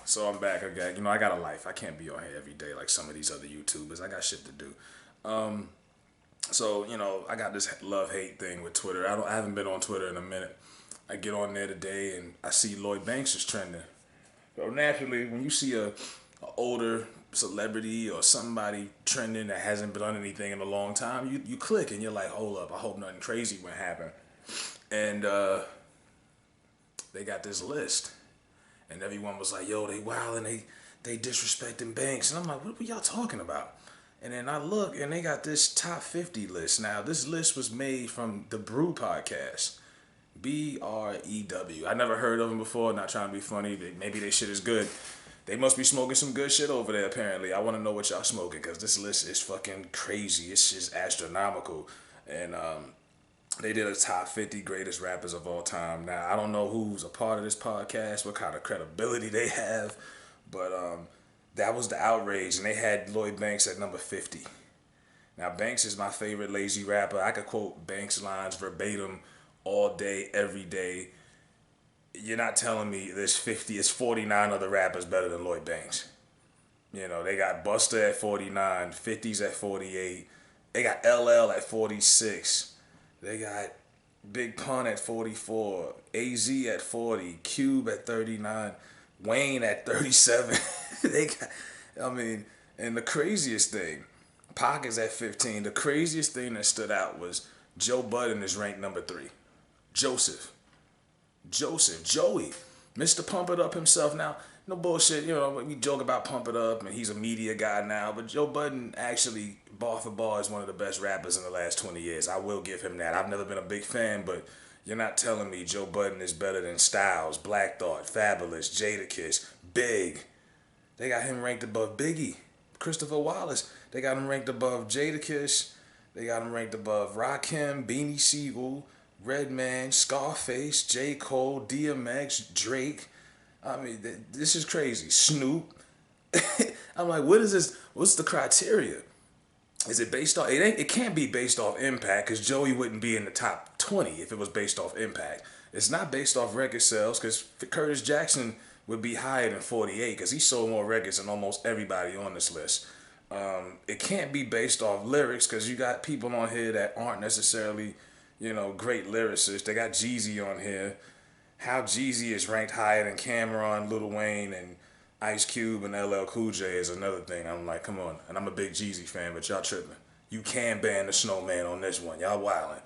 So I'm back. I got a life. I can't be on here every day like some of these other YouTubers. I got shit to do. Um, I got this love-hate thing with Twitter. I haven't been on Twitter in a minute. I get on there today and I see Lloyd Banks is trending. So naturally, when you see a older celebrity or somebody trending that hasn't done anything in a long time, you click and you're like, hold up, I hope nothing crazy won't happen. And they got this list, and everyone was like, yo, they wild and they disrespecting Banks, and I'm like, what were y'all talking about? And then I look, and they got this top 50 list. Now, this list was made from the Brew Podcast. BREW. I never heard of them before. Not trying to be funny. Maybe their shit is good. They must be smoking some good shit over there. Apparently, I want to know what y'all smoking because this list is fucking crazy. It's just astronomical, and they did a top 50 greatest rappers of all time. Now I don't know who's a part of this podcast, what kind of credibility they have, but that was the outrage, and they had Lloyd Banks at number 50. Now Banks is my favorite lazy rapper. I could quote Banks lines verbatim all day, every day. You're not telling me it's 49 other rappers better than Lloyd Banks. They got Buster at 49, 50's at 48. They got LL at 46. They got Big Pun at 44, AZ at 40, Cube at 39, Wayne at 37. they got, and the craziest thing, Pac is at 15. The craziest thing that stood out was Joe Budden is ranked number 3. Joey, Mr. Pump It Up himself. Now, no bullshit, we joke about Pump It Up and he's a media guy now, but Joe Budden actually, bar for bar, is one of the best rappers in the last 20 years. I will give him that. I've never been a big fan, but you're not telling me Joe Budden is better than Styles, Black Thought, Fabulous, Jadakiss, Big. They got him ranked above Biggie, Christopher Wallace. They got him ranked above Jadakiss. They got him ranked above Rakim, Beanie Siegel, Redman, Scarface, J. Cole, DMX, Drake. This is crazy. Snoop. I'm like, what is this? What's the criteria? Is it based off? It can't be based off impact because Joey wouldn't be in the top 20 if it was based off impact. It's not based off record sales because Curtis Jackson would be higher than 48 because he sold more records than almost everybody on this list. It can't be based off lyrics because you got people on here that aren't necessarily, great lyricists. They got Jeezy on here. How Jeezy is ranked higher than Cameron, Lil Wayne, and Ice Cube and LL Cool J is another thing. I'm like, come on. And I'm a big Jeezy fan, but y'all tripping. You can ban the Snowman on this one. Y'all wilding.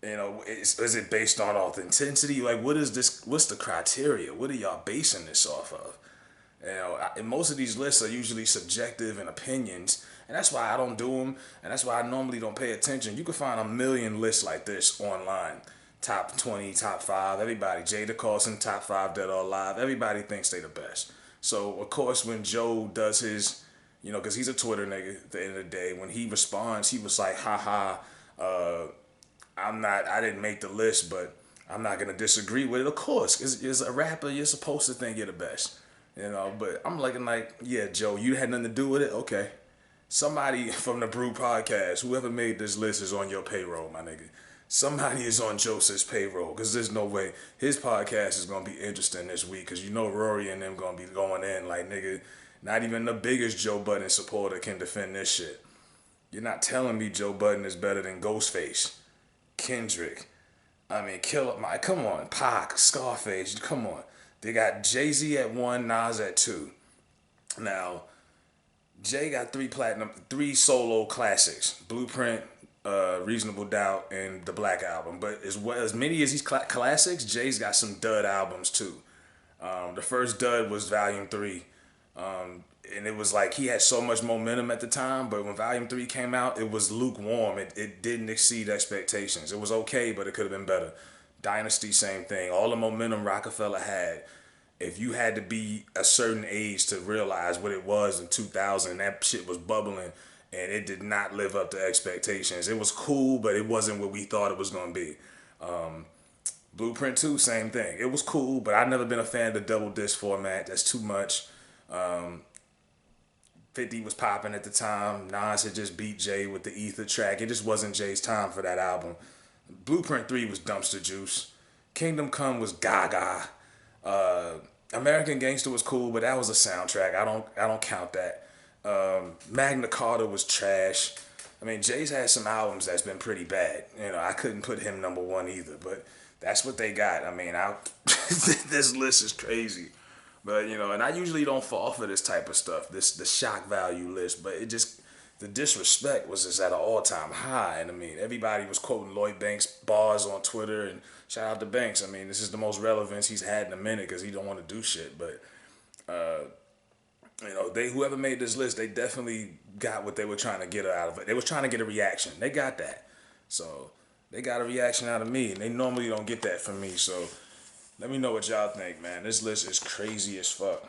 Is it based on authenticity? Like, what is this? What's the criteria? What are y'all basing this off of? And most of these lists are usually subjective and opinions, and that's why I don't do them, and that's why I normally don't pay attention. You can find a million lists like this online. Top 20, top 5, everybody. Jada Carson, top 5 dead or alive. Everybody thinks they the best. So, of course, when Joe does his, because he's a Twitter nigga at the end of the day, when he responds, he was like, haha, I didn't make the list, but I'm not going to disagree with it. Of course, as a rapper, you're supposed to think you're the best. But I'm looking like, yeah, Joe, you had nothing to do with it? Okay. Somebody from the Brew Podcast, whoever made this list is on your payroll, my nigga. Somebody is on Joseph's payroll because there's no way his podcast is going to be interesting this week because Rory and them going to be going in like, nigga, not even the biggest Joe Budden supporter can defend this shit. You're not telling me Joe Budden is better than Ghostface, Kendrick. Come on, Pac, Scarface, come on. They got Jay-Z at 1, Nas at 2. Now, Jay got 3 solo classics. Blueprint, Reasonable Doubt, and the Black Album. But as many as these classics, Jay's got some dud albums too. The first dud was Volume 3. And it was like he had so much momentum at the time, but when Volume 3 came out, it was lukewarm. It didn't exceed expectations. It was okay, but it could have been better. Dynasty, same thing. All the momentum Rockefeller had, if you had to be a certain age to realize what it was in 2000, that shit was bubbling, and it did not live up to expectations. It was cool, but it wasn't what we thought it was going to be. Blueprint 2, same thing. It was cool, but I've never been a fan of the double disc format. That's too much. 50 was popping at the time. Nas had just beat Jay with the Ether track. It just wasn't Jay's time for that album. Blueprint 3 was dumpster juice. Kingdom Come was gaga. American Gangster was cool, but that was a soundtrack. I don't count that. Magna Carta was trash. I mean, Jay's had some albums that's been pretty bad. You know, I couldn't put him number one either, but that's what they got. I mean, this list is crazy. But, you know, and I usually don't fall for this type of stuff, the shock value list, but it just, the disrespect was just at an all-time high. And I mean, everybody was quoting Lloyd Banks bars on Twitter, and shout out to Banks. I mean, this is the most relevance he's had in a minute because he don't want to do shit. But you know, whoever made this list, they definitely got what they were trying to get out of it. They was trying to get a reaction. They got that. So they got a reaction out of me, and they normally don't get that from me. So let me know what y'all think, man. This list is crazy as fuck.